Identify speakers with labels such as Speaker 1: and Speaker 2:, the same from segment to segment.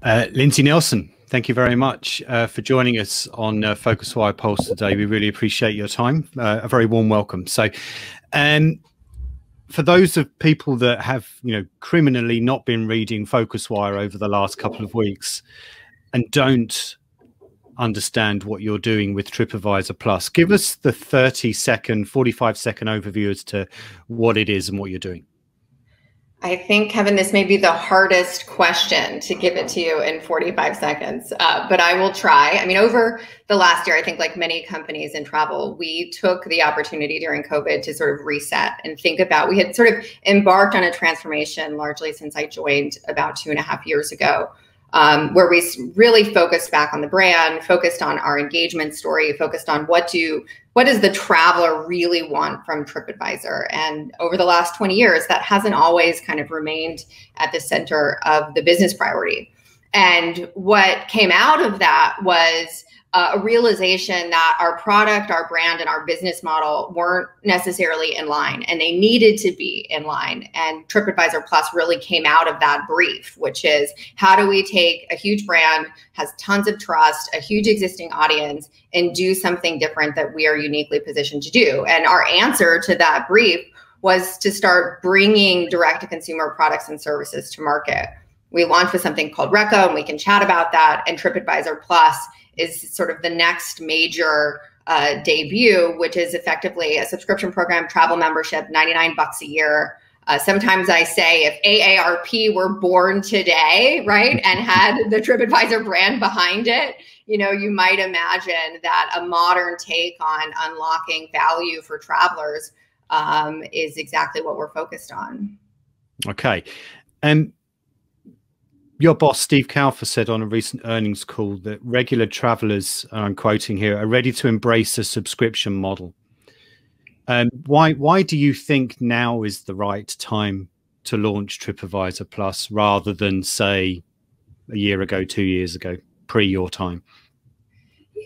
Speaker 1: Lindsay Nelson, thank you very much for joining us on PhocusWire Pulse today. We really appreciate your time. A very warm welcome. So, for those of people that have, criminally not been reading PhocusWire over the last couple of weeks and don't understand what you're doing with Tripadvisor Plus, give us the 30-second, 45-second overview as to what it is and what you're doing.
Speaker 2: I think, Kevin, this may be the hardest question to give it to you in 45 seconds, but I will try. I mean, over the last year, I think like many companies in travel, we took the opportunity during COVID to sort of reset and think about, we had sort of embarked on a transformation largely since I joined about 2.5 years ago, where we really focused back on the brand, focused on our engagement story, focused on what does the traveler really want from Tripadvisor? And over the last 20 years, that hasn't always kind of remained at the center of the business priority. And what came out of that was a realization that our product, our brand, and our business model weren't necessarily in line, and they needed to be in line. And Tripadvisor Plus really came out of that brief, which is how do we take a huge brand, has tons of trust, a huge existing audience, and do something different that we are uniquely positioned to do. And our answer to that brief was to start bringing direct-to-consumer products and services to market. We launched with something called Reco, and we can chat about that. And Tripadvisor Plus is sort of the next major debut, which is effectively a subscription program, travel membership, $99 a year. Sometimes I say if AARP were born today, right, and had the Tripadvisor brand behind it, you might imagine that a modern take on unlocking value for travelers is exactly what we're focused on.
Speaker 1: Okay. Your boss, Steve Kaufer, said on a recent earnings call that regular travelers, I'm quoting here, are ready to embrace a subscription model. Why do you think now is the right time to launch Tripadvisor Plus rather than, say, a year ago, 2 years ago, pre your time?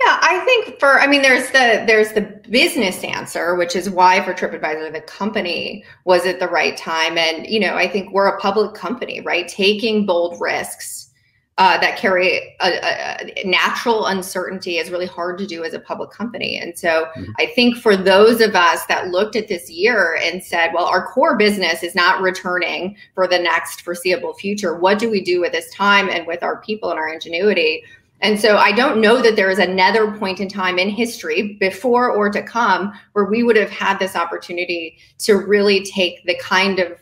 Speaker 2: Yeah, I think there's the business answer, which is why for Tripadvisor, the company was at the right time. And, I think we're a public company, right? Taking bold risks that carry a natural uncertainty is really hard to do as a public company. And so I think for those of us that looked at this year and said, well, our core business is not returning for the next foreseeable future. What do we do with this time and with our people and our ingenuity? And so I don't know that there is another point in time in history before or to come where we would have had this opportunity to really take the kind of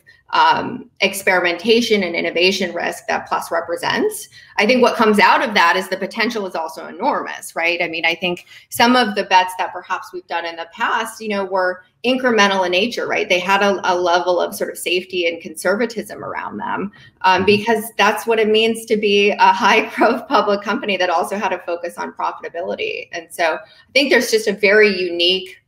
Speaker 2: experimentation and innovation risk that Plus represents. I think what comes out of that is the potential is also enormous, right? I mean, I think some of the bets that perhaps we've done in the past, were incremental in nature, right? They had a level of sort of safety and conservatism around them because that's what it means to be a high growth public company that also had a focus on profitability. And so I think there's just a very unique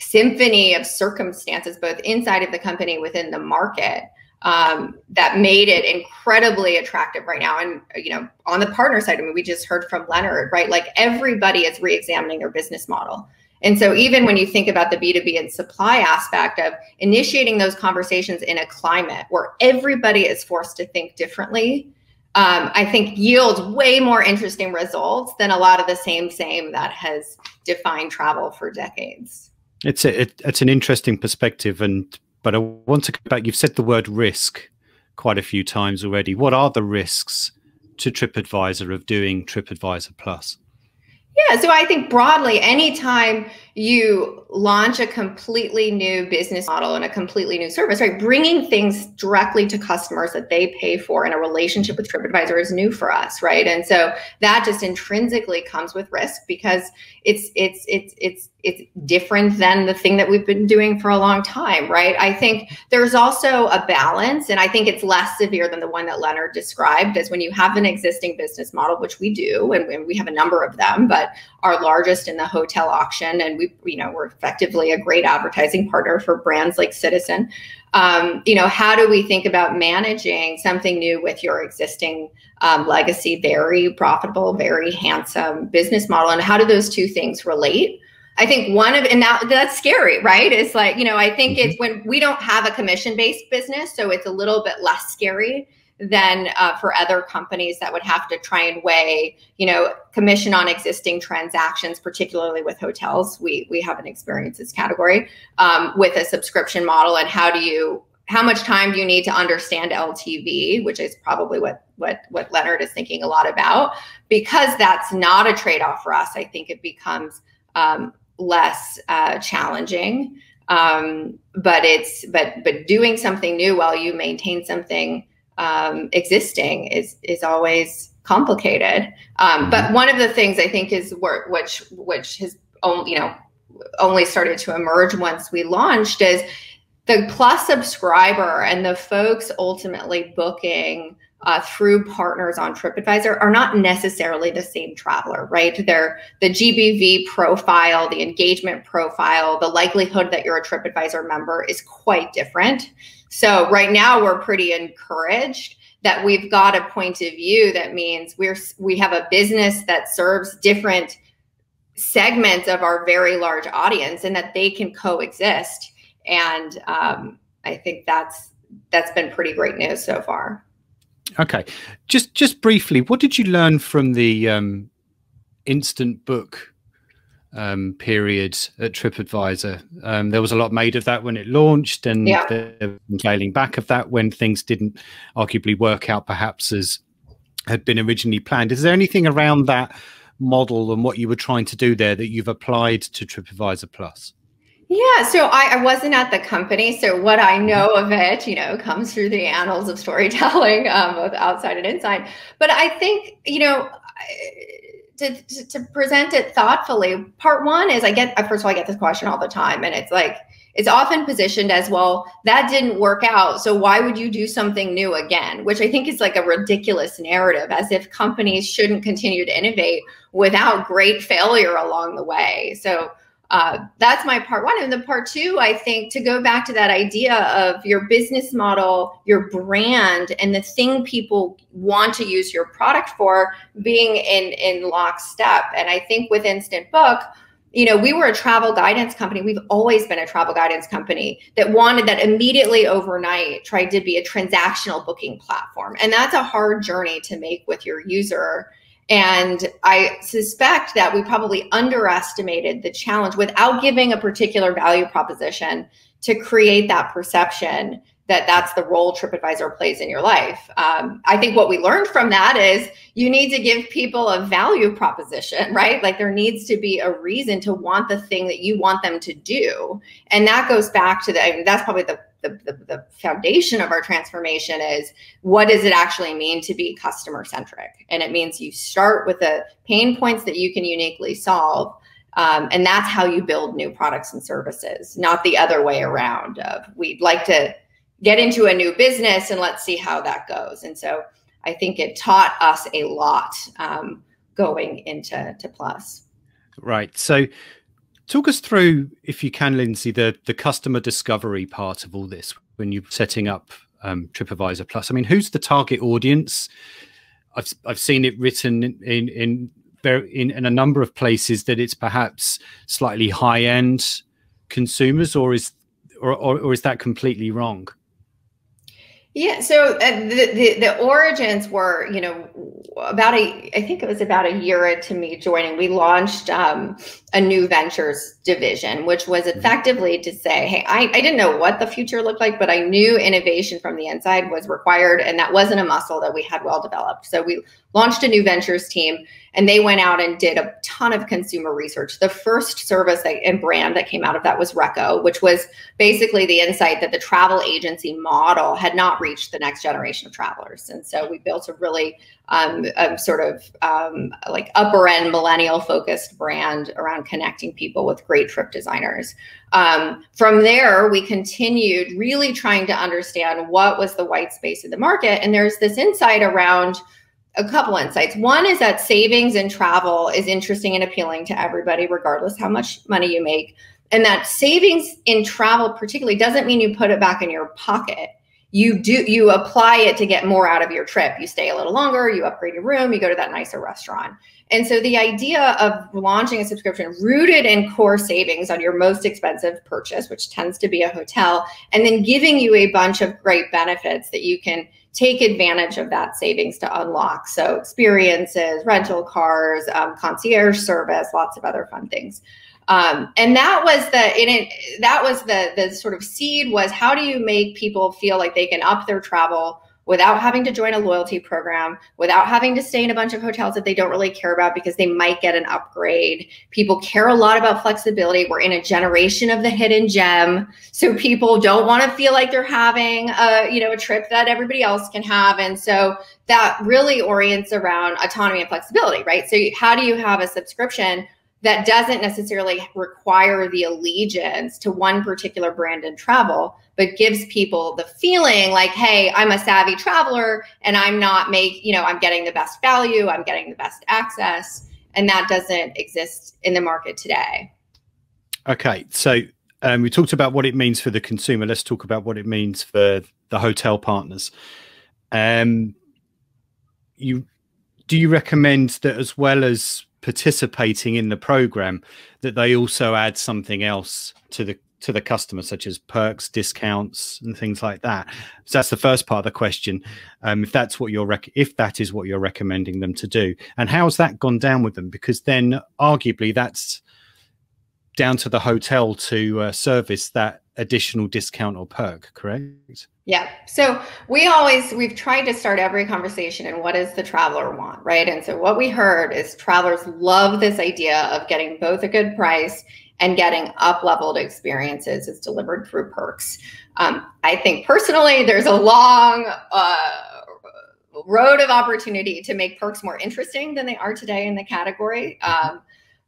Speaker 2: symphony of circumstances, both inside of the company, within the market, that made it incredibly attractive right now. And, on the partner side, I mean, we just heard from Leonard, right? Like everybody is re-examining their business model. And so even when you think about the B2B and supply aspect of initiating those conversations in a climate where everybody is forced to think differently, I think yields way more interesting results than a lot of the same that has defined travel for decades.
Speaker 1: It's an interesting perspective, but I want to come back. You've said the word risk quite a few times already. What are the risks to Tripadvisor of doing Tripadvisor Plus?
Speaker 2: Yeah, so I think broadly, anytime you launch a completely new business model and a completely new service, right, bringing things directly to customers that they pay for in a relationship with Tripadvisor is new for us, right? And so that just intrinsically comes with risk because it's different than the thing that we've been doing for a long time, right? I think there's also a balance, and I think it's less severe than the one that Leonard described, as when you have an existing business model, which we do, and we have a number of them, but our largest in the hotel auction, and we're effectively a great advertising partner for brands like Citizen. How do we think about managing something new with your existing legacy, very profitable, very handsome business model, and how do those two things relate? I think that's scary, right? It's like, I think it's when we don't have a commission-based business, so it's a little bit less scary than for other companies that would have to try and weigh, commission on existing transactions, particularly with hotels. We have an experiences category with a subscription model, and how much time do you need to understand LTV, which is probably what Leonard is thinking a lot about. Because that's not a trade-off for us, I think it becomes less challenging. But doing something new while you maintain something existing is always complicated. But one of the things I think is which has only started to emerge once we launched is the Plus subscriber and the folks ultimately booking through partners on Tripadvisor are not necessarily the same traveler, right? They're the GBV profile, the engagement profile, the likelihood that you're a Tripadvisor member is quite different. So right now we're pretty encouraged that we've got a point of view that means we have a business that serves different segments of our very large audience and that they can coexist. And I think that's been pretty great news so far.
Speaker 1: Okay, just briefly, what did you learn from the instant book period at Tripadvisor? There was a lot made of that when it launched, and the scaling back of that when things didn't arguably work out perhaps as had been originally planned. Is there anything around that model and what you were trying to do there that you've applied to Tripadvisor Plus?
Speaker 2: Yeah, so I wasn't at the company, so what I know of it, comes through the annals of storytelling, both outside and inside. But I think, to present it thoughtfully, part one is first of all, I get this question all the time, and it's often positioned as, well, that didn't work out, so why would you do something new again? Which I think is like a ridiculous narrative, as if companies shouldn't continue to innovate without great failure along the way. So that's my part one. And the part two, I think, to go back to that idea of your business model, your brand, and the thing people want to use your product for being in lockstep. And I think with Instant Book, we were a travel guidance company. We've always been a travel guidance company that immediately overnight tried to be a transactional booking platform. And that's a hard journey to make with your user. And I suspect that we probably underestimated the challenge without giving a particular value proposition to create that perception that that's the role Tripadvisor plays in your life. I think what we learned from that is you need to give people a value proposition, right? Like there needs to be a reason to want the thing that you want them to do. And that goes back to that's probably the foundation of our transformation is, what does it actually mean to be customer centric? And it means you start with the pain points that you can uniquely solve. And that's how you build new products and services, not the other way around of we'd like to get into a new business and let's see how that goes. And so I think it taught us a lot going into Plus.
Speaker 1: Right. So talk us through, if you can, Lindsay, the customer discovery part of all this when you're setting up Tripadvisor Plus. I mean, who's the target audience? I've seen it written in a number of places that it's perhaps slightly high-end consumers, or is that completely wrong?
Speaker 2: Yeah, so the origins were, I think it was about a year into me joining, we launched a new ventures division, which was effectively to say, hey, I didn't know what the future looked like, but I knew innovation from the inside was required, and that wasn't a muscle that we had well developed. So we launched a new ventures team, and they went out and did a ton of consumer research. The first service and brand that came out of that was Reco, which was basically the insight that the travel agency model had not reached the next generation of travelers. And so we built a really like upper end millennial focused brand around connecting people with great trip designers. From there, we continued really trying to understand what was the white space of the market. And there's this insight around a couple insights. One is that savings in travel is interesting and appealing to everybody, regardless how much money you make. And that savings in travel particularly doesn't mean you put it back in your pocket. You apply it to get more out of your trip. You stay a little longer, you upgrade your room, you go to that nicer restaurant. And so the idea of launching a subscription rooted in core savings on your most expensive purchase, which tends to be a hotel, and then giving you a bunch of great benefits that you can take advantage of that savings to unlock. So experiences, rental cars, concierge service, lots of other fun things. And that was the sort of seed was, how do you make people feel like they can up their travel without having to join a loyalty program, without having to stay in a bunch of hotels that they don't really care about because they might get an upgrade. People care a lot about flexibility. We're in a generation of the hidden gem. So people don't want to feel like they're having a trip that everybody else can have. And so that really orients around autonomy and flexibility, right? So how do you have a subscription that doesn't necessarily require the allegiance to one particular brand in travel, but gives people the feeling like, hey, I'm a savvy traveler and I'm getting the best value, I'm getting the best access. And that doesn't exist in the market today. Okay.
Speaker 1: So we talked about what it means for the consumer. Let's talk about what it means for the hotel partners. Do you recommend that, as well as participating in the program, that they also add something else to the customer, such as perks, discounts, and things like that? So that's the first part of the question. If that is what you're recommending them to do, and how's that gone down with them? Because then arguably that's down to the hotel to service that additional discount or perk, correct?
Speaker 2: Yeah. So we've tried to start every conversation in what does the traveler want, right? And so what we heard is travelers love this idea of getting both a good price and getting up-leveled experiences as delivered through perks. I think personally, there's a long road of opportunity to make perks more interesting than they are today in the category.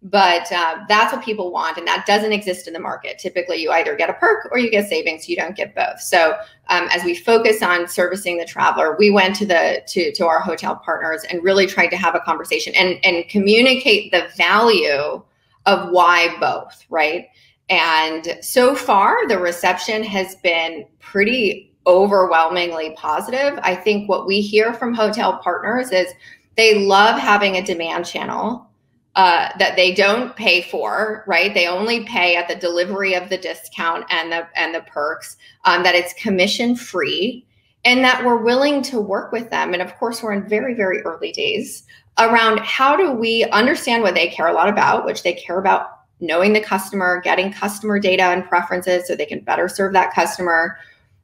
Speaker 2: But that's what people want, and that doesn't exist in the market. Typically, you either get a perk or you get savings. You don't get both. So as we focus on servicing the traveler, we went to our hotel partners and really tried to have a conversation and communicate the value of why both, right? And so far, the reception has been pretty overwhelmingly positive. I think what we hear from hotel partners is they love having a demand channel that they don't pay for, right? They only pay at the delivery of the discount and the perks, that it's commission free, and that we're willing to work with them. And of course, we're in very, very early days around how do we understand what they care a lot about, which they care about knowing the customer, getting customer data and preferences so they can better serve that customer.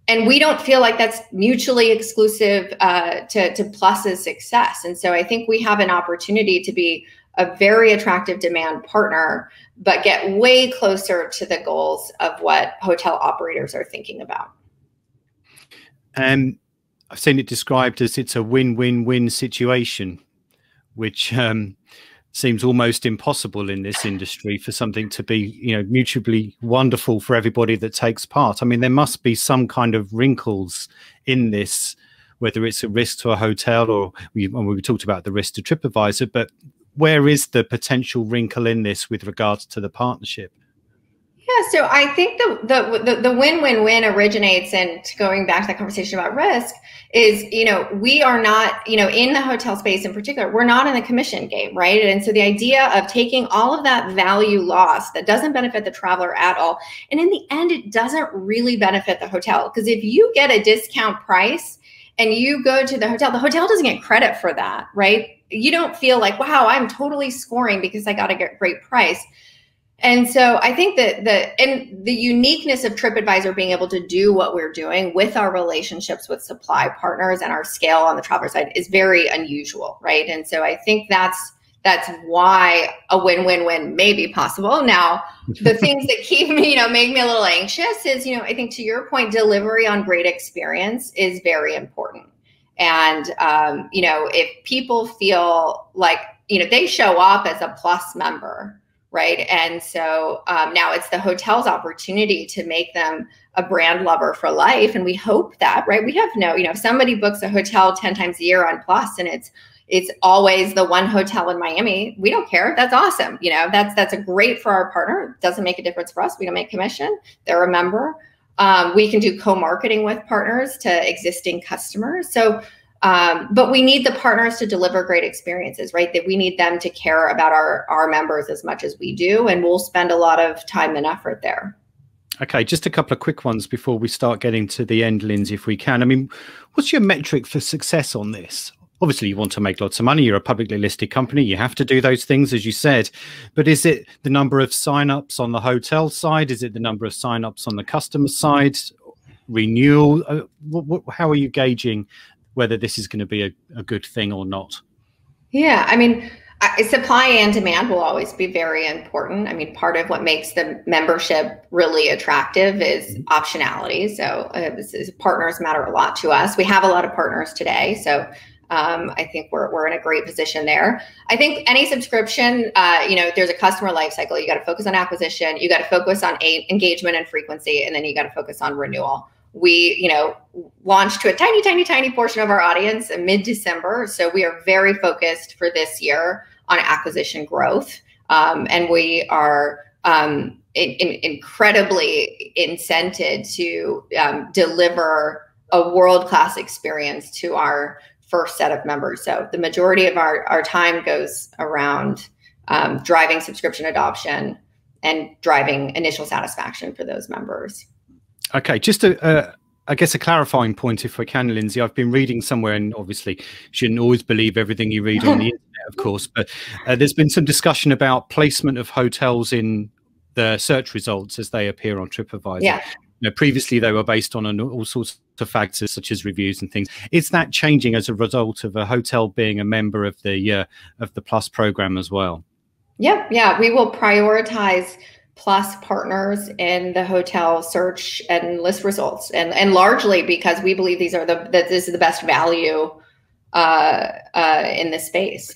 Speaker 2: And we don't feel like that's mutually exclusive to Plus's success. And so I think we have an opportunity to be a very attractive demand partner, but get way closer to the goals of what hotel operators are thinking about.
Speaker 1: And I've seen it described as it's a win-win-win situation, which seems almost impossible in this industry for something to be, mutually wonderful for everybody that takes part. I mean, there must be some kind of wrinkles in this, whether it's a risk to a hotel or we talked about the risk to Tripadvisor, but where is the potential wrinkle in this with regards to the partnership?
Speaker 2: Yeah, so I think the win-win-win originates, and going back to that conversation about risk, is, we are not, in the hotel space in particular, we're not in the commission game, right? And so the idea of taking all of that value loss that doesn't benefit the traveler at all, and in the end, it doesn't really benefit the hotel, because if you get a discount price and you go to the hotel doesn't get credit for that, right? You don't feel like, wow, I'm totally scoring because I got a great price. And so I think that the uniqueness of Tripadvisor being able to do what we're doing with our relationships with supply partners and our scale on the traveler side is very unusual, right? And so I think that's why a win-win-win may be possible. Now, the things that keep me, make me a little anxious is, I think to your point, delivery on great experience is very important. And, if people feel like, they show up as a Plus member, right? And so now it's the hotel's opportunity to make them a brand lover for life. And we hope that, right? We have if somebody books a hotel 10 times a year on Plus and it's always the one hotel in Miami, we don't care. That's awesome. That's a great for our partner. It doesn't make a difference for us. We don't make commission. They're a member. We can do co-marketing with partners to existing customers. So But we need the partners to deliver great experiences, right? That we need them to care about our members as much as we do. And we'll spend a lot of time and effort there.
Speaker 1: Okay, just a couple of quick ones before we start getting to the end, Lindsay, if we can. I mean, what's your metric for success on this? Obviously, you want to make lots of money. You're a publicly listed company. You have to do those things, as you said. But is it the number of signups on the hotel side? Is it the number of signups on the customer side? Renewal? How are you gauging whether this is going to be a good thing or not?
Speaker 2: Yeah, I mean, supply and demand will always be very important. I mean, part of what makes the membership really attractive is optionality. So partners matter a lot to us. We have a lot of partners today. So I think we're in a great position there. I think any subscription, there's a customer life cycle. You got to focus on acquisition. You got to focus on engagement and frequency, and then you got to focus on renewal. We, launched to a tiny, tiny, tiny portion of our audience in mid-December. So we are very focused for this year on acquisition growth. And we are incredibly incented to deliver a world-class experience to our first set of members. So the majority of our time goes around driving subscription adoption and driving initial satisfaction for those members.
Speaker 1: Okay, just I guess a clarifying point, if we can, Lindsay. I've been reading somewhere, and obviously shouldn't always believe everything you read on the internet, of course, but there's been some discussion about placement of hotels in the search results as they appear on Tripadvisor.
Speaker 2: Yeah.
Speaker 1: Previously, they were based on all sorts of factors such as reviews and things. Is that changing as a result of a hotel being a member of the Plus program as well?
Speaker 2: Yeah, we will prioritize Plus partners in the hotel search and list results, and largely because we believe this is the best value in this space.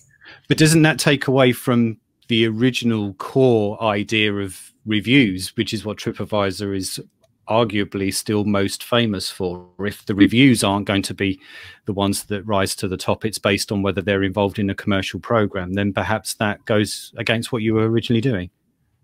Speaker 1: But doesn't that take away from the original core idea of reviews, which is what Tripadvisor is arguably still most famous for? If the reviews aren't going to be the ones that rise to the top, it's based on whether they're involved in a commercial program, then perhaps that goes against what you were originally doing.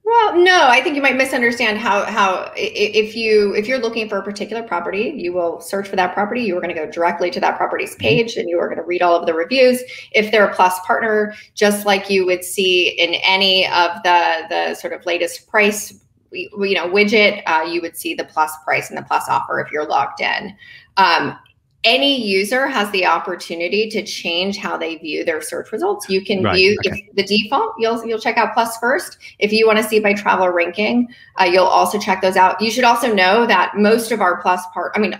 Speaker 2: Well, no, I think you might misunderstand how if you're looking for a particular property, you will search for that property. You are going to go directly to that property's page, and you are going to read all of the reviews. If they're a Plus partner, just like you would see in any of the sort of latest price widget, you would see the Plus price and the Plus offer if you're logged in. Any user has the opportunity to change how they view their search results. You can view the default. You'll check out Plus first. If you want to see by traveler ranking, you'll also check those out. You should also know that most of our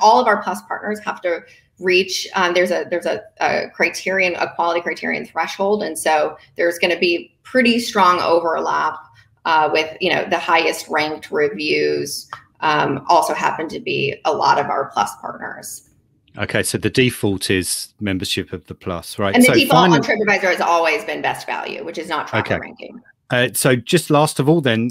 Speaker 2: all of our Plus partners have to reach. There's a criterion, a quality criterion threshold, and so there's going to be pretty strong overlap with the highest ranked reviews. Also happen to be a lot of our Plus partners.
Speaker 1: Okay, so the default is membership of the Plus, right?
Speaker 2: And the default on Tripadvisor has always been best value, which is not traveler ranking.
Speaker 1: So just last of all then,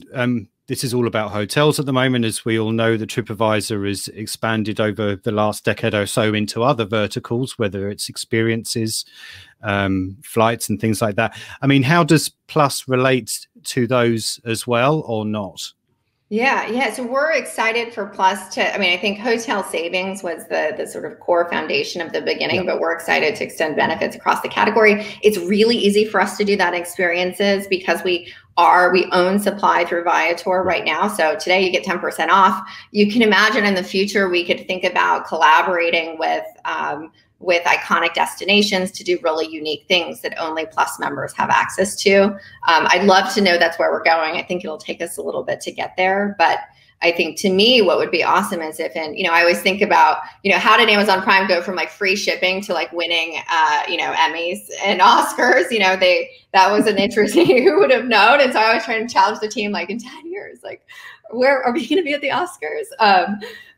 Speaker 1: this is all about hotels at the moment. As we all know, the Tripadvisor has expanded over the last decade or so into other verticals, whether it's experiences, flights and things like that. I mean, how does Plus relate to those as well or not?
Speaker 2: Yeah. So we're excited for Plus I think hotel savings was the sort of core foundation of the beginning, but we're excited to extend benefits across the category. It's really easy for us to do that in experiences because we own supply through Viator right now. So today you get 10% off. You can imagine in the future, we could think about collaborating with iconic destinations to do really unique things that only Plus members have access to. I'd love to know that's where we're going. I think it'll take us a little bit to get there, but I think to me, what would be awesome is if I always think about, how did Amazon Prime go from like free shipping to like winning, Emmys and Oscars? That was an interesting, who would have known? And so I was trying to challenge the team, like in 10 years, like, where are we going to be at the Oscars?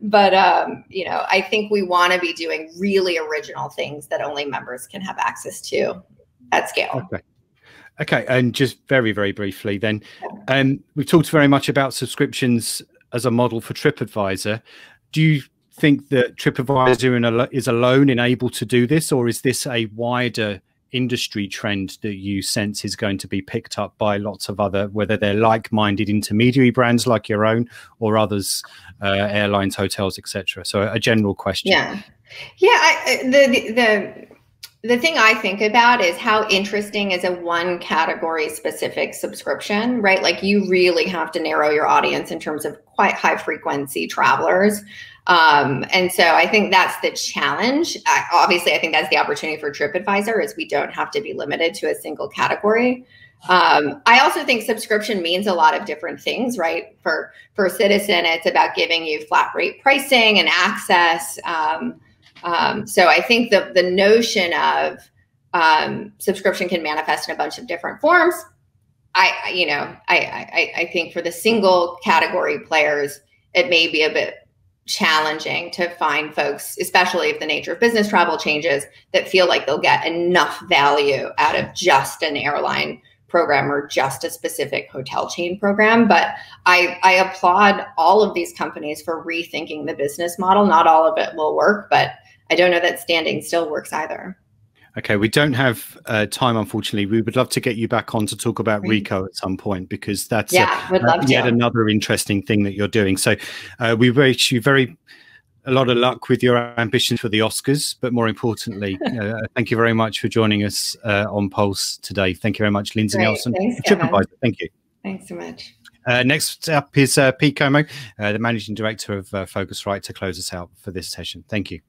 Speaker 2: I think we want to be doing really original things that only members can have access to at scale.
Speaker 1: Okay. And just very, very briefly then, we've talked very much about subscriptions as a model for Tripadvisor. Do you think that Tripadvisor is alone and able to do this, or is this a wider industry trend that you sense is going to be picked up by lots of other, whether they're like-minded intermediary brands like your own or others, airlines, hotels, etc.? So a general question.
Speaker 2: the thing I think about is how interesting is a one category specific subscription, right? Like you really have to narrow your audience in terms of quite high frequency travelers. And so I think that's the challenge. Obviously, I think that's the opportunity for Tripadvisor is we don't have to be limited to a single category. I also think subscription means a lot of different things, right? For Citizen, it's about giving you flat rate pricing and access. So I think the notion of subscription can manifest in a bunch of different forms. I think for the single category players, it may be a bit challenging to find folks, especially if the nature of business travel changes, that feel like they'll get enough value out of just an airline program or just a specific hotel chain program. But I applaud all of these companies for rethinking the business model. Not all of it will work, but I don't know that standing still works either.
Speaker 1: Okay, we don't have time, unfortunately. We would love to get you back on to talk about Rico at some point, because that's yet another interesting thing that you're doing. So we wish you a lot of luck with your ambitions for the Oscars, but more importantly, thank you very much for joining us on Pulse today. Thank you very much, Lindsay Nelson.
Speaker 2: Thanks,
Speaker 1: Tripadvisor. Thank you.
Speaker 2: Thanks so much.
Speaker 1: Next up is Pete Como, the Managing Director of PhocusWire, to close us out for this session. Thank you.